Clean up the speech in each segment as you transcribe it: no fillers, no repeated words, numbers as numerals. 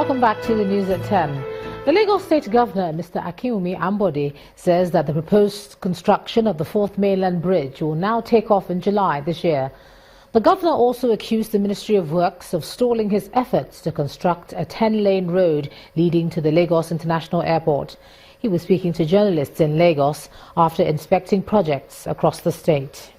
Welcome back to the news at 10. The Lagos State Governor, Mr. Ambode, says that the proposed construction of the Fourth Mainland Bridge will now take off in July this year. The governor also accused the Ministry of Works of stalling his efforts to construct a 10-lane road leading to the Lagos International Airport. He was speaking to journalists in Lagos after inspecting projects across the state.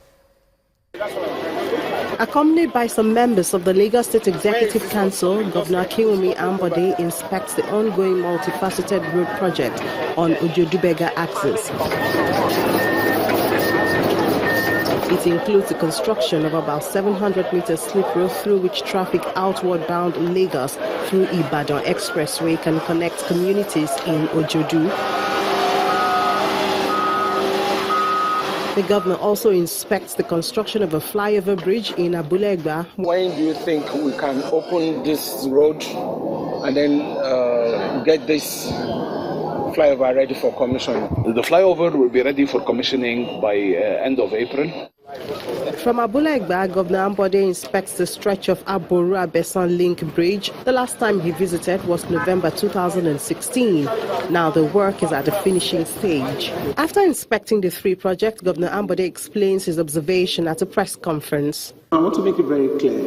Accompanied by some members of the Lagos State Executive Council, Governor Ambode inspects the ongoing multifaceted road project on Ojodu-Bega axis. It includes the construction of about 700-meter slip road through which traffic outward bound Lagos through Ibadan Expressway can connect communities in Ojodu. The governor also inspects the construction of a flyover bridge in Abule. When do you think we can open this road and then get this flyover ready for commissioning? The flyover will be ready for commissioning by end of April. From Abule, Governor Ambode inspects the stretch of Aboru-Abesan Link Bridge. The last time he visited was November 2016. Now the work is at the finishing stage. After inspecting the three projects, Governor Ambode explains his observation at a press conference. I want to make it very clear.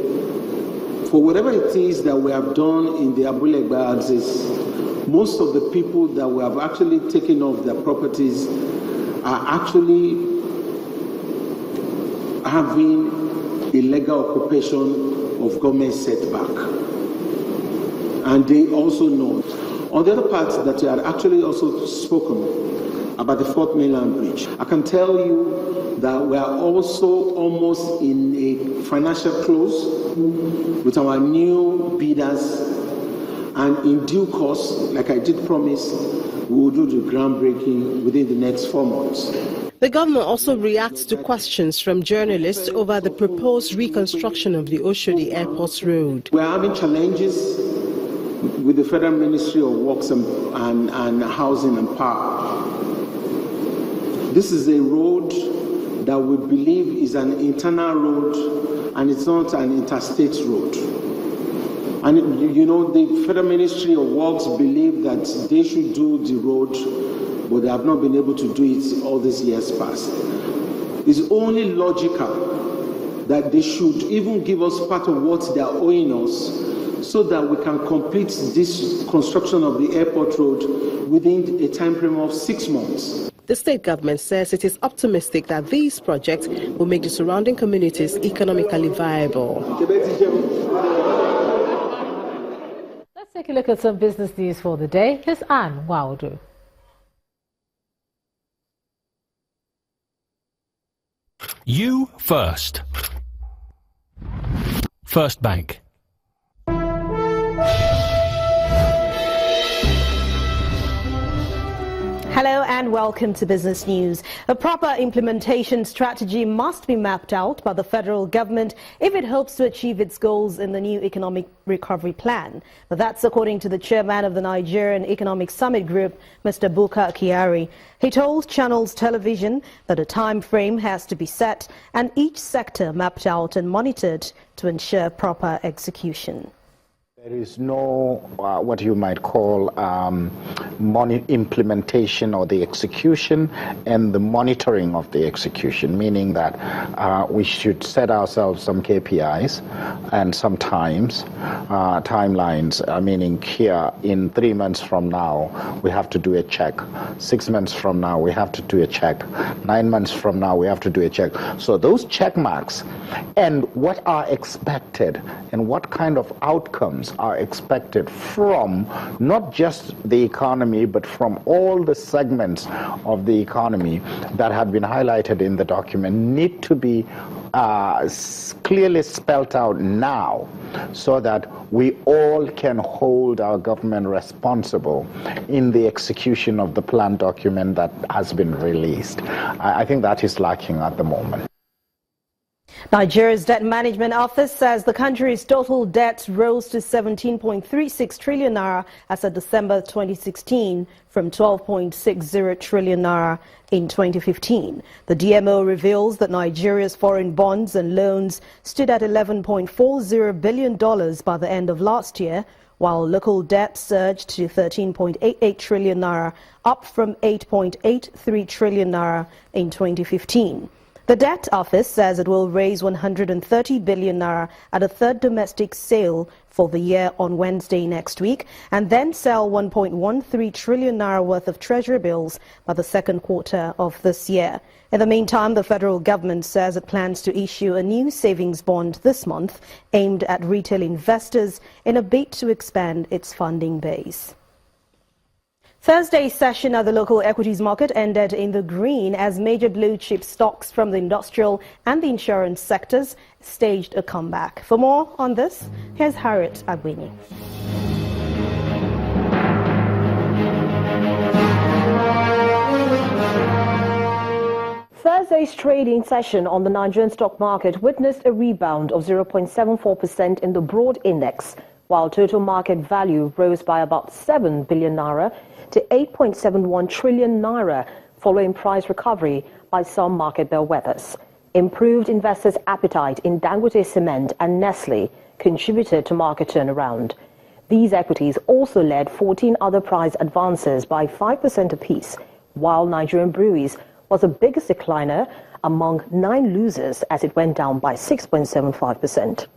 For whatever it is that we have done in the Abule axis, most of the people that we have actually taken off their properties are actually having illegal occupation of government setback. And they also know. On the other part, that you had actually also spoken about the Fourth Mainland Bridge. I can tell you that we are also almost in a financial close with our new bidders, and in due course, like I did promise, we will do the groundbreaking within the next 4 months. The governor also reacts to questions from journalists over the proposed reconstruction of the Oshodi Airport Road. We are having challenges with the Federal Ministry of Works and Housing and Power. This is a road that we believe is an internal road and it's not an interstate road. And you know, the Federal Ministry of Works believe that they should do the road, but they have not been able to do it all these years past. It's only logical that they should even give us part of what they are owing us so that we can complete this construction of the airport road within a time frame of 6 months. The state government says it is optimistic that these projects will make the surrounding communities economically viable. Let's take a look at some business news for the day. Here's Anne Waudu. You first. First Bank. Hello and welcome to Business News. A proper implementation strategy must be mapped out by the federal government if it hopes to achieve its goals in the new economic recovery plan. But that's according to the chairman of the Nigerian Economic Summit Group, Mr. Buka Kyari. He told Channels Television that a time frame has to be set and each sector mapped out and monitored to ensure proper execution. There is no what you might call implementation or the execution and the monitoring of the execution, meaning that we should set ourselves some KPIs and sometimes timelines, meaning here in 3 months from now we have to do a check, 6 months from now we have to do a check, 9 months from now we have to do a check. So those check marks and what are expected and what kind of outcomes are expected from not just the economy but from all the segments of the economy that have been highlighted in the document need to be clearly spelled out now so that we all can hold our government responsible in the execution of the plan document that has been released. I think that is lacking at the moment. Nigeria's Debt Management Office says the country's total debt rose to 17.36 trillion naira as of December 2016 from 12.60 trillion naira in 2015. The DMO reveals that Nigeria's foreign bonds and loans stood at $11.40 billion by the end of last year, while local debt surged to 13.88 trillion naira, up from 8.83 trillion naira in 2015. The debt office says it will raise 130 billion naira at a third domestic sale for the year on Wednesday next week, and then sell 1.13 trillion naira worth of treasury bills by the second quarter of this year. In the meantime, the federal government says it plans to issue a new savings bond this month aimed at retail investors in a bid to expand its funding base. Thursday's session at the local equities market ended in the green as major blue chip stocks from the industrial and the insurance sectors staged a comeback. For more on this, here's Harriet Agbini. Thursday's trading session on the Nigerian stock market witnessed a rebound of 0.74% in the broad index, while total market value rose by about 7 billion naira to 8.71 trillion naira following price recovery by some market bellwethers. Improved investors' appetite in Dangote Cement and Nestle contributed to market turnaround. These equities also led 14 other price advances by 5% apiece, while Nigerian Breweries was the biggest decliner among 9 losers as it went down by 6.75%.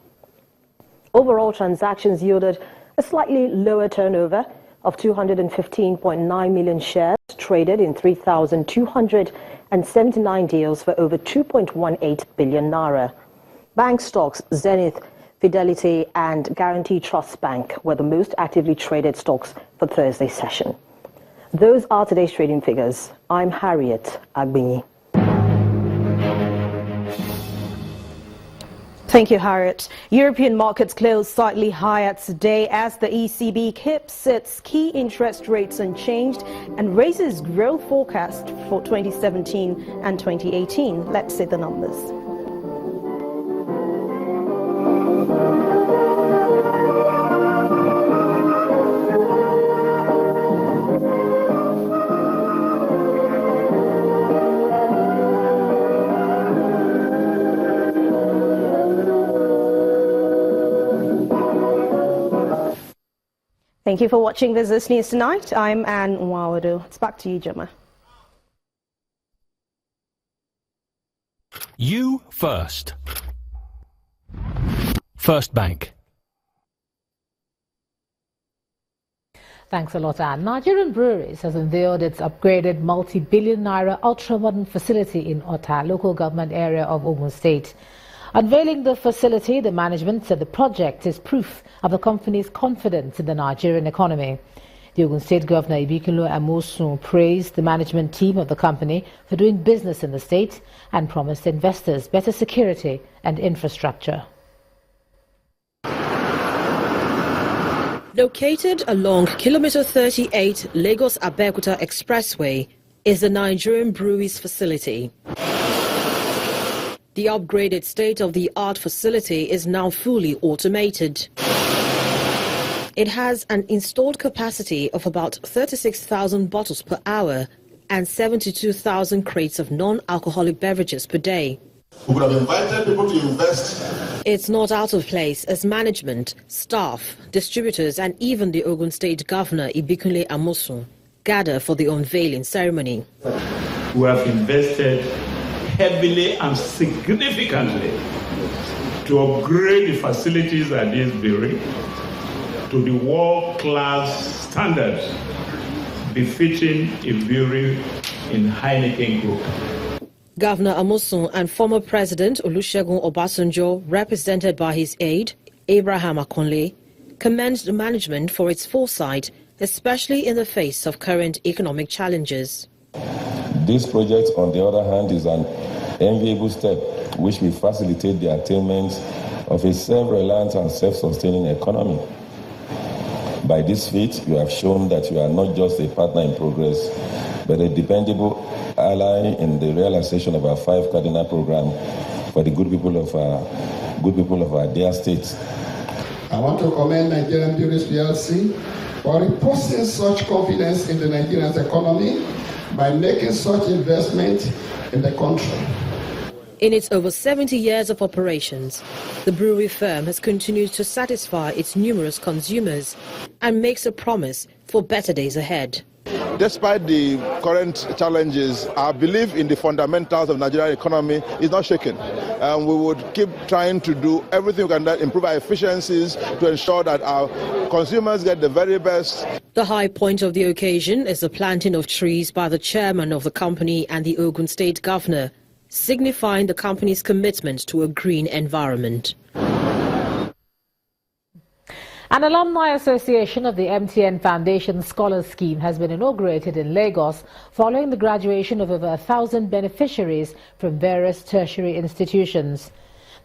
Overall transactions yielded a slightly lower turnover of 215.9 million shares traded in 3,279 deals for over 2.18 billion naira. Bank stocks Zenith, Fidelity and Guarantee Trust Bank were the most actively traded stocks for Thursday's session. Those are today's trading figures. I'm Harriet Agbini. Thank you, Harriet. European markets closed slightly higher today as the ECB keeps its key interest rates unchanged and raises growth forecast for 2017 and 2018. Let's see the numbers. Thank you for watching Business News Tonight. I'm Anne Nwawado. It's back to you, Gemma. You first. First Bank. Thanks a lot, Anne. Nigerian Breweries has unveiled its upgraded multi-billion naira ultra-modern facility in Ota, local government area of Ogun State. Unveiling the facility, the management said the project is proof of the company's confidence in the Nigerian economy. The Ogun State Governor Ibikunle Amosun praised the management team of the company for doing business in the state and promised investors better security and infrastructure. Located along kilometer 38 Lagos-Abeokuta Expressway is the Nigerian Breweries facility. The upgraded state-of-the-art facility is now fully automated. It has an installed capacity of about 36,000 bottles per hour and 72,000 crates of non-alcoholic beverages per day. We would have invited people to invest. It's not out of place as management, staff, distributors and even the Ogun State Governor Ibikunle Amosun gather for the unveiling ceremony. We have invested heavily and significantly to upgrade the facilities at this brewery to the world-class standards befitting a brewery in Heineken Group. Governor Amosun and former President Olusegun Obasanjo, represented by his aide, Abraham Akonle, commended the management for its foresight, especially in the face of current economic challenges. This project, on the other hand, is an enviable step which will facilitate the attainment of a self-reliant and self-sustaining economy. By this feat, you have shown that you are not just a partner in progress, but a dependable ally in the realization of our 5 cardinal program for the good people of our dear state. I want to commend Nigerian Breweries PLC for reposing such confidence in the Nigerian economy by making such investment in the country. In its over 70 years of operations, the brewery firm has continued to satisfy its numerous consumers and makes a promise for better days ahead. Despite the current challenges, our belief in the fundamentals of Nigerian economy is not shaken. We would keep trying to do everything we can to improve our efficiencies to ensure that our consumers get the very best. The high point of the occasion is the planting of trees by the chairman of the company and the Ogun State governor, signifying the company's commitment to a green environment. An alumni association of the MTN Foundation Scholars Scheme has been inaugurated in Lagos following the graduation of over 1,000 beneficiaries from various tertiary institutions.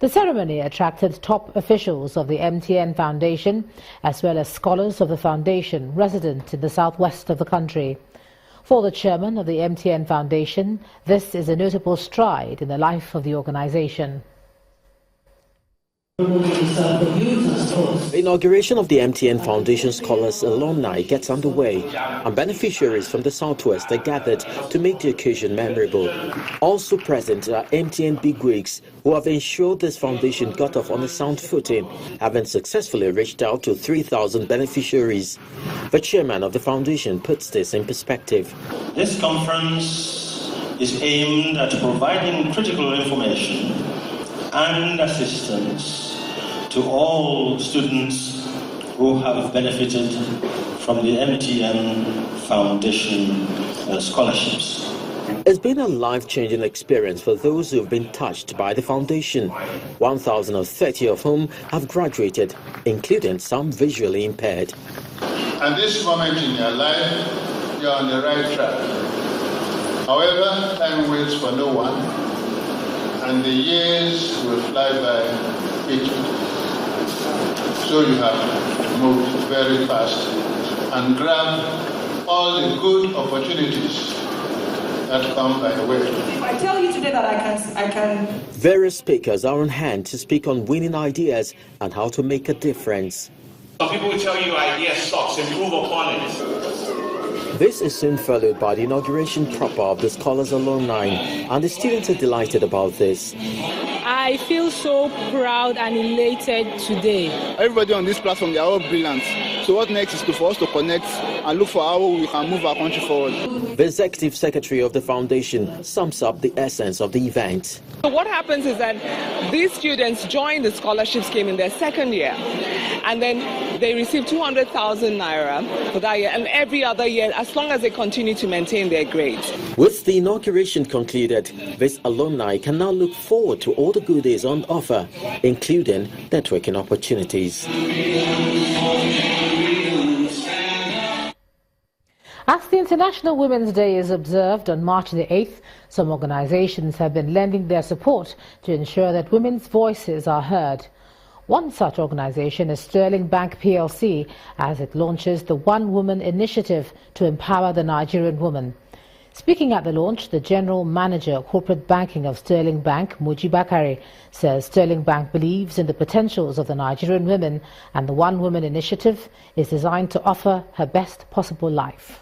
The ceremony attracted top officials of the MTN Foundation as well as scholars of the foundation resident in the southwest of the country. For the chairman of the MTN Foundation, this is a notable stride in the life of the organization. The inauguration of the MTN Foundation Scholars Alumni gets underway, and beneficiaries from the Southwest are gathered to make the occasion memorable. Also present are MTN bigwigs who have ensured this foundation got off on a sound footing, having successfully reached out to 3,000 beneficiaries. The chairman of the foundation puts this in perspective. This conference is aimed at providing critical information and assistance to all students who have benefited from the MTN Foundation scholarships. It's been a life-changing experience for those who have been touched by the foundation, 1,030 of whom have graduated, including some visually impaired. At this moment in your life, you're on the right track. However, time waits for no one, and the years will fly by quickly. So you have moved very fast and grabbed all the good opportunities that come by the way. I tell you today that I can. Various speakers are on hand to speak on winning ideas and how to make a difference. Some people will tell you idea sucks, improve upon it. This is soon followed by the inauguration proper of the Scholars Alumni, and the students are delighted about this. I feel so proud and elated today. Everybody on this platform, they are all brilliant. So what next is for us to connect and look for how we can move our country forward. The executive secretary of the foundation sums up the essence of the event. So what happens is that these students join the scholarship scheme in their second year, and then they receive 200,000 naira for that year, and every other year, as long as they continue to maintain their grades. With the inauguration concluded, this alumni can now look forward to all the goodies on offer, including networking opportunities. As the International Women's Day is observed on March the 8th, some organizations have been lending their support to ensure that women's voices are heard. One such organization is Sterling Bank PLC, as it launches the One Woman Initiative to empower the Nigerian woman. Speaking at the launch, the General Manager of Corporate Banking of Sterling Bank, Muji Bakare, says Sterling Bank believes in the potentials of the Nigerian women, and the One Woman Initiative is designed to offer her best possible life.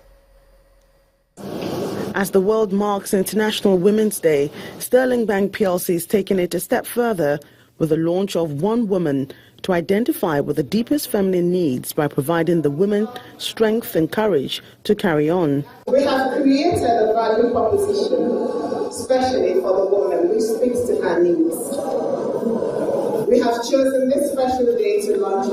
As the world marks International Women's Day, Sterling Bank PLC is taking it a step further with the launch of One Woman to identify with the deepest feminine needs by providing the women strength and courage to carry on. We have created a value proposition, especially for the woman, which speaks to her needs. We have chosen this special day to launch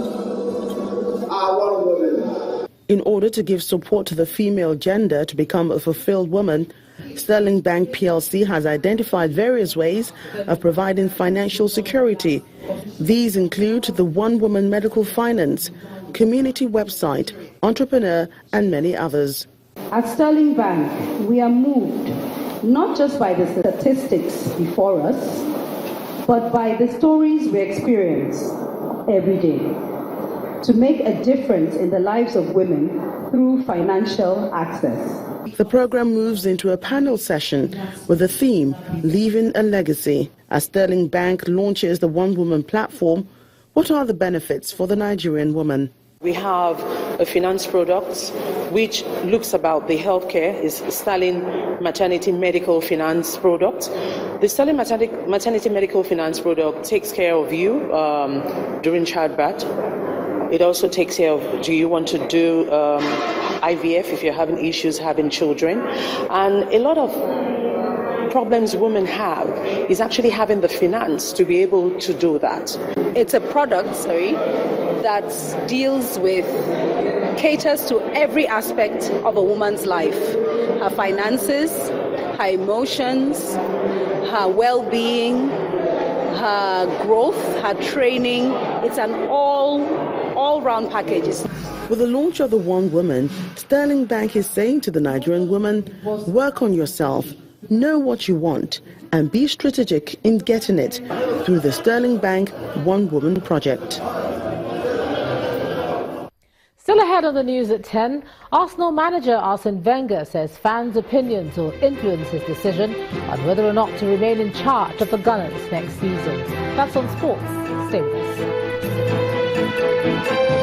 our One Woman. In order to give support to the female gender to become a fulfilled woman, Sterling Bank PLC has identified various ways of providing financial security. These include the One Woman Medical Finance, community website, entrepreneur, and many others. At Sterling Bank, we are moved not just by the statistics before us, but by the stories we experience every day, to make a difference in the lives of women through financial access. The program moves into a panel session with the theme, Leaving a Legacy. As Sterling Bank launches the One Woman platform, what are the benefits for the Nigerian woman? We have a finance product which looks about the healthcare, is Sterling Maternity Medical Finance product. The Sterling Maternity Medical Finance product takes care of you during childbirth. It also takes care of, do you want to do IVF if you're having issues having children? And a lot of problems women have is actually having the finance to be able to do that. It's a product, that caters to every aspect of a woman's life. Her finances, her emotions, her well-being, her growth, her training. It's an all-round package. With the launch of the One Woman, Sterling Bank is saying to the Nigerian woman, work on yourself, know what you want, and be strategic in getting it through the Sterling Bank One Woman project. Still ahead on the news at 10, Arsenal manager Arsene Wenger says fans' opinions will influence his decision on whether or not to remain in charge of the Gunners next season. That's on sports. Stay with us.